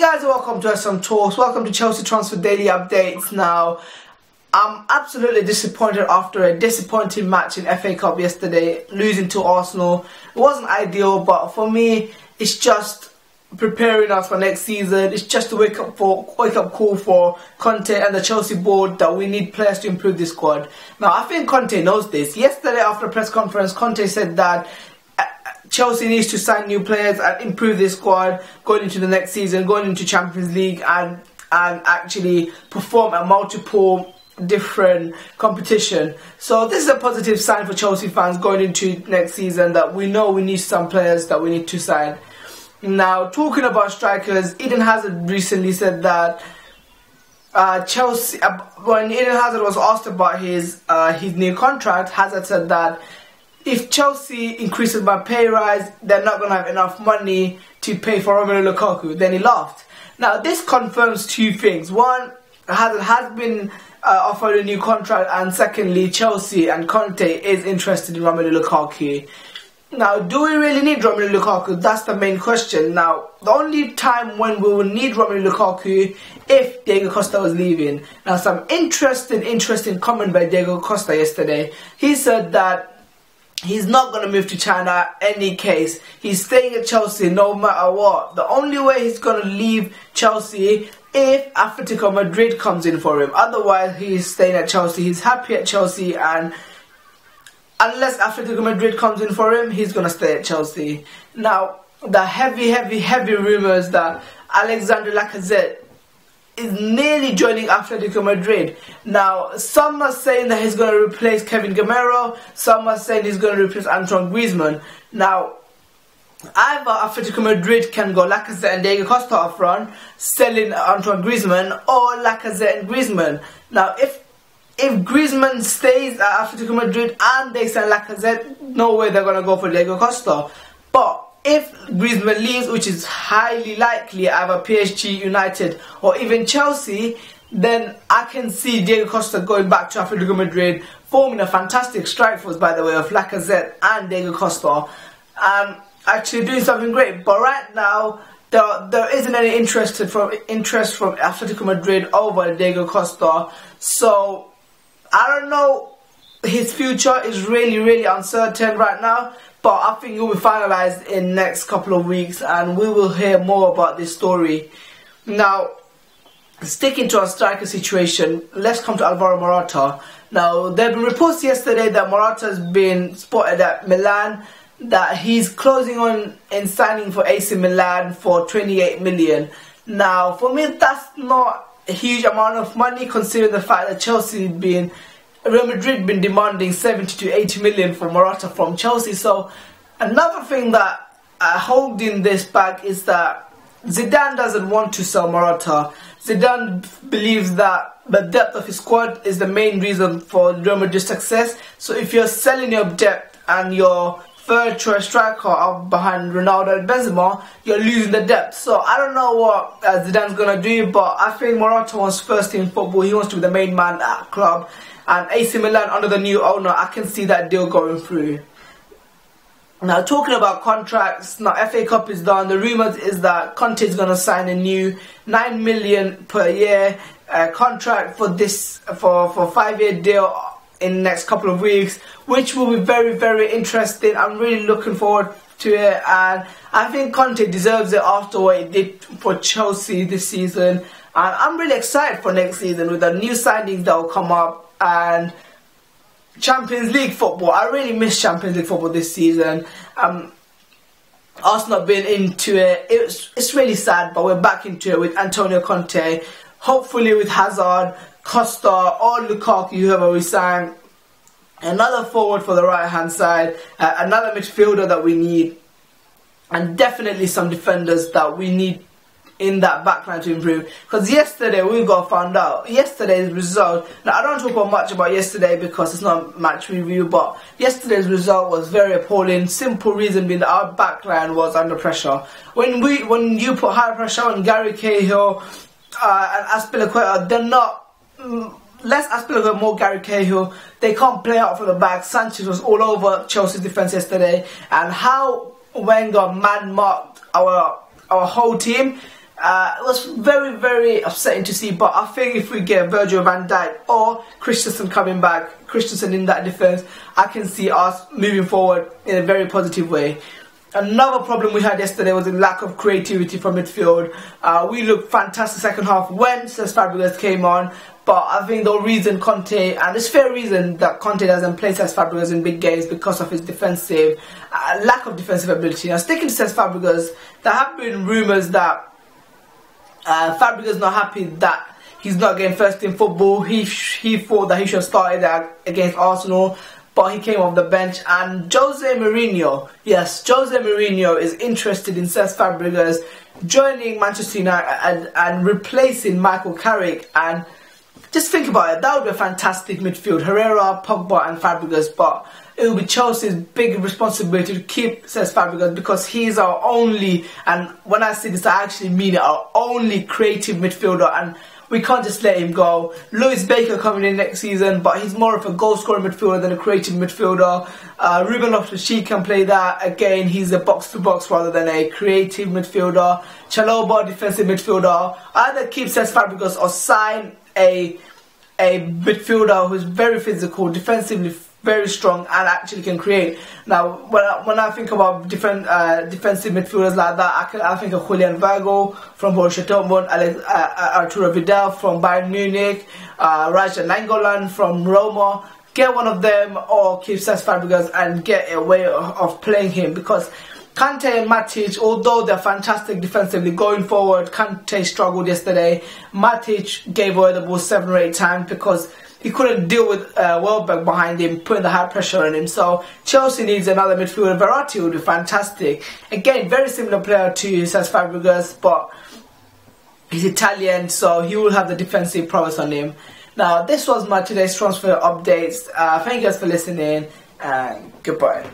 guys, welcome to Some Talks. Welcome to Chelsea Transfer Daily Updates. Now, I'm absolutely disappointed after a disappointing match in FA Cup yesterday, losing to Arsenal. It wasn't ideal, but for me, it's just preparing us for next season. It's just a wake up call for Conte and the Chelsea board that we need players to improve this squad. Now, I think Conte knows this. Yesterday, after a press conference, Conte said that Chelsea needs to sign new players and improve this squad going into the next season, going into Champions League and actually perform at multiple different competition. So this is a positive sign for Chelsea fans going into next season, that we know we need some players that we need to sign. Now, talking about strikers, Eden Hazard recently said that when Eden Hazard was asked about his new contract, Hazard said that if Chelsea increases my pay rise, they're not going to have enough money to pay for Romelu Lukaku. Then he laughed. Now, this confirms two things. One, Hazard has been offered a new contract, and secondly, Chelsea and Conte is interested in Romelu Lukaku. Now, do we really need Romelu Lukaku? That's the main question. Now, the only time when we will need Romelu Lukaku if Diego Costa was leaving. Now, some interesting comment by Diego Costa yesterday. He said that he's not going to move to China any case. He's staying at Chelsea no matter what. The only way he's going to leave Chelsea if Atletico Madrid comes in for him. Otherwise, he's staying at Chelsea. He's happy at Chelsea, and unless Atletico Madrid comes in for him, he's going to stay at Chelsea. Now, the heavy rumours that Alexandre Lacazette is nearly joining Atletico Madrid. Now, some are saying that he's going to replace Kevin Gamero. Some are saying he's going to replace Antoine Griezmann. Now, either Atletico Madrid can go Lacazette and Diego Costa up front, selling Antoine Griezmann, or Lacazette and Griezmann. Now, if Griezmann stays at Atletico Madrid and they sell Lacazette, no way they're going to go for Diego Costa. But if Griezmann leaves, which is highly likely, either PSG, United or even Chelsea, then I can see Diego Costa going back to Atletico Madrid, forming a fantastic strike force, by the way, of Lacazette and Diego Costa, and actually doing something great. But right now, there isn't any interest from Atletico Madrid over Diego Costa. So I don't know. His future is really uncertain right now, but I think it will be finalised in the next couple of weeks, and we will hear more about this story. Now, sticking to our striker situation, let's come to Alvaro Morata. Now, there have been reports yesterday that Morata has been spotted at Milan, that he's closing on in signing for AC Milan for 28 million. Now, for me, that's not a huge amount of money, considering the fact that Real Madrid been demanding 70 to 80 million for Morata from Chelsea. So another thing that holding this back is that Zidane doesn't want to sell Morata. Zidane believes that the depth of his squad is the main reason for Real Madrid's success. So if you're selling your depth and your third choice striker out behind Ronaldo and Benzema, you're losing the depth. So I don't know what Zidane's going to do, but I think Morata wants first team football. He wants to be the main man at the club. And AC Milan, under the new owner, I can see that deal going through. Now, talking about contracts, now FA Cup is done. The rumours is that Conte is going to sign a new 9 million per year contract for a 5-year deal in the next couple of weeks, which will be very interesting. I'm really looking forward to it, and I think Conte deserves it after what he did for Chelsea this season. And I'm really excited for next season with the new signings that will come up and Champions League football. I really miss Champions League football this season. Us not being into it, it's really sad, but we're back into it with Antonio Conte, hopefully with Hazard, Costa or Lukaku, whoever we sign, another forward for the right hand side, another midfielder that we need, and definitely some defenders that we need in that backline to improve. Because yesterday we got found out. Yesterday's result, now I don't talk about much about yesterday because it's not match review, but yesterday's result was very appalling. Simple reason being that our backline was under pressure. When you put high pressure on Gary Cahill and Azpilicueta, they're not less Azpilicueta, more Gary Cahill. They can't play out from the back. Sanchez was all over Chelsea's defence yesterday, and how Wenger man-marked our whole team. It was very, very upsetting to see, but I think if we get Virgil van Dijk or Christensen coming back, Christensen in that defence, I can see us moving forward in a very positive way. Another problem we had yesterday was the lack of creativity from midfield. We looked fantastic second half when Cesc Fabregas came on, but I think the reason Conte, and it's fair reason that Conte doesn't play Cesc Fabregas in big games because of his defensive, lack of defensive ability. Now, sticking to Cesc Fabregas, there have been rumours that Fabregas not happy that he's not getting first team football. He thought that he should have started against Arsenal, but he came off the bench. And Jose Mourinho, yes, Jose Mourinho is interested in Cesc Fabregas joining Manchester United and replacing Michael Carrick. And just think about it, that would be a fantastic midfield, Herrera, Pogba and Fabregas, but it will be Chelsea's big responsibility to keep Cesc Fabregas because he's our only, and when I say this I actually mean it, our only creative midfielder, and we can't just let him go. Lewis Baker coming in next season, but he's more of a goal-scoring midfielder than a creative midfielder. Ruben Loftus-Cheek can play that. Again, he's a box-to-box rather than a creative midfielder. Chalobah, defensive midfielder. Either keep Cesc Fabregas or sign a midfielder who's very physical, defensively very strong, and actually can create. Now, when I think about defensive midfielders like that, I think of Julian Weigl from Borussia Dortmund, Arturo Vidal from Bayern Munich, Raja Nainggolan from Roma. Get one of them or keep Cesc Fabregas and get a way of playing him, because Conte and Matic, although they're fantastic defensively, going forward, Conte struggled yesterday. Matic gave away the ball 7 or 8 times because he couldn't deal with Welbeck behind him, putting the high pressure on him. So Chelsea needs another midfielder. Verratti would be fantastic. Again, very similar player to Cesc Fabregas, but he's Italian, so he will have the defensive prowess on him. Now, this was my today's transfer updates. Thank you guys for listening, and goodbye.